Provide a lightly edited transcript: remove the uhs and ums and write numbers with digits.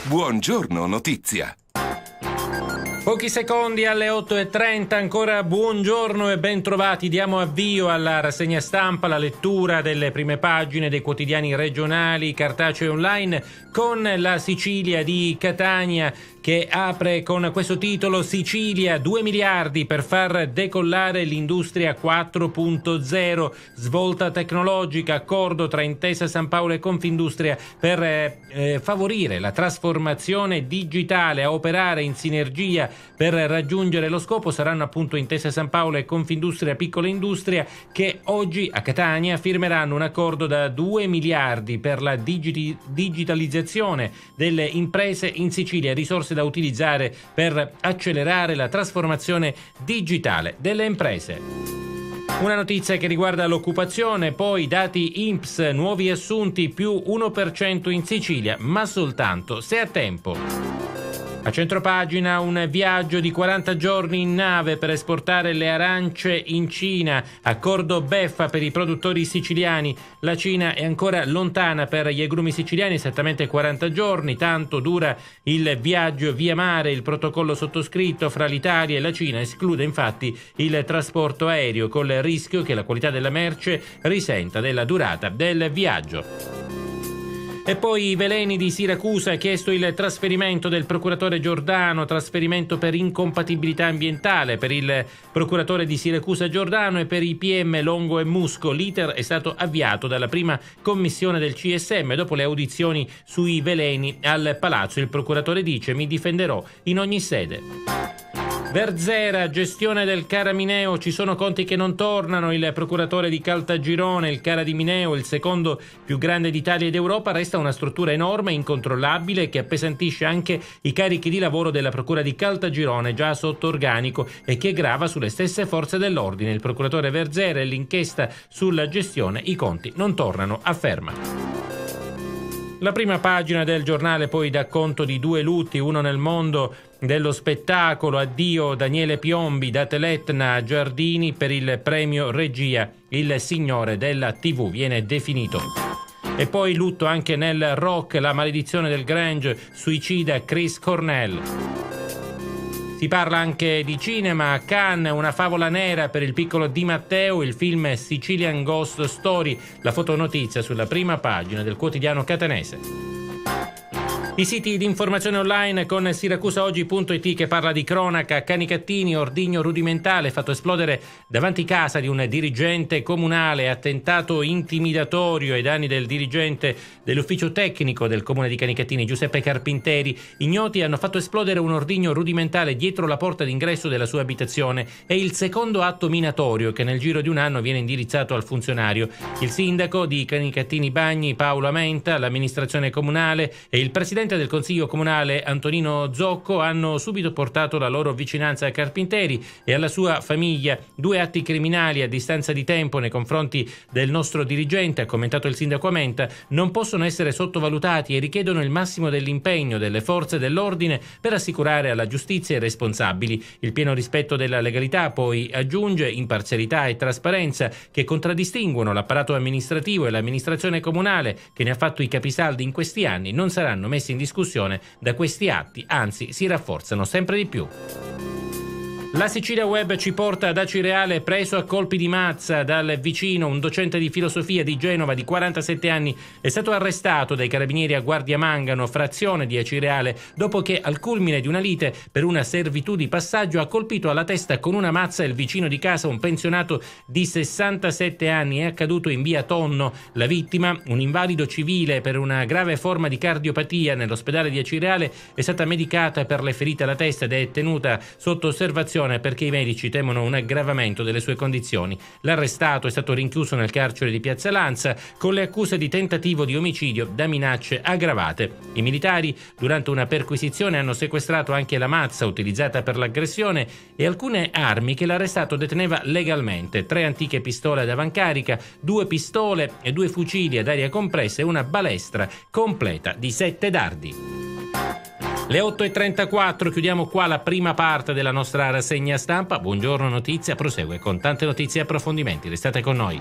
Buongiorno Notizia. Pochi secondi alle 8:30, ancora buongiorno e ben trovati. Diamo avvio alla rassegna stampa, la lettura delle prime pagine dei quotidiani regionali, cartacei online, con la Sicilia di Catania che apre con questo titolo: Sicilia, 2 miliardi per far decollare l'industria 4.0, svolta tecnologica, accordo tra Intesa San Paolo e Confindustria per favorire la trasformazione digitale, a operare in sinergia per raggiungere lo scopo saranno appunto Intesa San Paolo e Confindustria Piccola Industria, che oggi a Catania firmeranno un accordo da 2 miliardi per la digitalizzazione delle imprese in Sicilia, risorse da utilizzare per accelerare la trasformazione digitale delle imprese. Una notizia che riguarda l'occupazione, poi dati INPS, nuovi assunti più 1% in Sicilia, ma soltanto se a tempo. A centropagina un viaggio di 40 giorni in nave per esportare le arance in Cina, accordo beffa per i produttori siciliani. La Cina è ancora lontana per gli agrumi siciliani, esattamente 40 giorni, tanto dura il viaggio via mare. Il protocollo sottoscritto fra l'Italia e la Cina esclude infatti il trasporto aereo, col rischio che la qualità della merce risenta della durata del viaggio. E poi i veleni di Siracusa, ha chiesto il trasferimento del procuratore Giordano, trasferimento per incompatibilità ambientale per il procuratore di Siracusa Giordano e per i PM Longo e Musco. L'iter è stato avviato dalla prima commissione del CSM dopo le audizioni sui veleni al Palazzo. Il procuratore dice: mi difenderò in ogni sede. Verzera, gestione del Cara Mineo, ci sono conti che non tornano. Il procuratore di Caltagirone, il Cara di Mineo, il secondo più grande d'Italia ed Europa, resta una struttura enorme e incontrollabile che appesantisce anche i carichi di lavoro della procura di Caltagirone, già sotto organico, e che grava sulle stesse forze dell'ordine. Il procuratore Verzera e l'inchiesta sulla gestione, i conti non tornano, afferma. La prima pagina del giornale poi dà conto di 2 lutti, uno nel mondo dello spettacolo: addio Daniele Piombi, da Teletna a Giardini per il premio Regia, il signore della TV viene definito. E poi lutto anche nel rock, la maledizione del Grange, suicida Chris Cornell. Si parla anche di cinema, a Cannes una favola nera per il piccolo Di Matteo, il film Sicilian Ghost Story, la fotonotizia sulla prima pagina del quotidiano catanese. I siti di informazione online con siracusaoggi.it che parla di cronaca: Canicattini, ordigno rudimentale fatto esplodere davanti casa di un dirigente comunale, attentato intimidatorio ai danni del dirigente dell'ufficio tecnico del comune di Canicattini, Giuseppe Carpinteri. Ignoti hanno fatto esplodere un ordigno rudimentale dietro la porta d'ingresso della sua abitazione. È il secondo atto minatorio che nel giro di un anno viene indirizzato al funzionario. Il sindaco di Canicattini Bagni, Paolo Amenta, l'amministrazione comunale e il presidente del Consiglio Comunale Antonino Zocco hanno subito portato la loro vicinanza a Carpinteri e alla sua famiglia. 2 atti criminali a distanza di tempo nei confronti del nostro dirigente, ha commentato il sindaco Amenta, non possono essere sottovalutati e richiedono il massimo dell'impegno delle forze dell'ordine per assicurare alla giustizia i responsabili il pieno rispetto della legalità. Poi aggiunge: imparzialità e trasparenza che contraddistinguono l'apparato amministrativo e l'amministrazione comunale, che ne ha fatto i capisaldi in questi anni, non saranno messi in discussione da questi atti, anzi si rafforzano sempre di più. La Sicilia Web ci porta ad Acireale, preso a colpi di mazza dal vicino. Un docente di filosofia di Genova di 47 anni è stato arrestato dai carabinieri a Guardia Mangano, frazione di Acireale, dopo che al culmine di una lite per una servitù di passaggio ha colpito alla testa con una mazza il vicino di casa, un pensionato di 67 anni. È accaduto in via Tonno. La vittima, un invalido civile per una grave forma di cardiopatia, nell'ospedale di Acireale è stata medicata per le ferite alla testa ed è tenuta sotto osservazione perché i medici temono un aggravamento delle sue condizioni. L'arrestato è stato rinchiuso nel carcere di Piazza Lanza con le accuse di tentativo di omicidio da minacce aggravate. I militari durante una perquisizione hanno sequestrato anche la mazza utilizzata per l'aggressione e alcune armi che l'arrestato deteneva legalmente: 3 antiche pistole ad avancarica, 2 pistole e 2 fucili ad aria compressa e una balestra completa di 7 dardi. Le 8:34, chiudiamo qua la prima parte della nostra rassegna stampa. Buongiorno Notizia prosegue con tante notizie e approfondimenti. Restate con noi.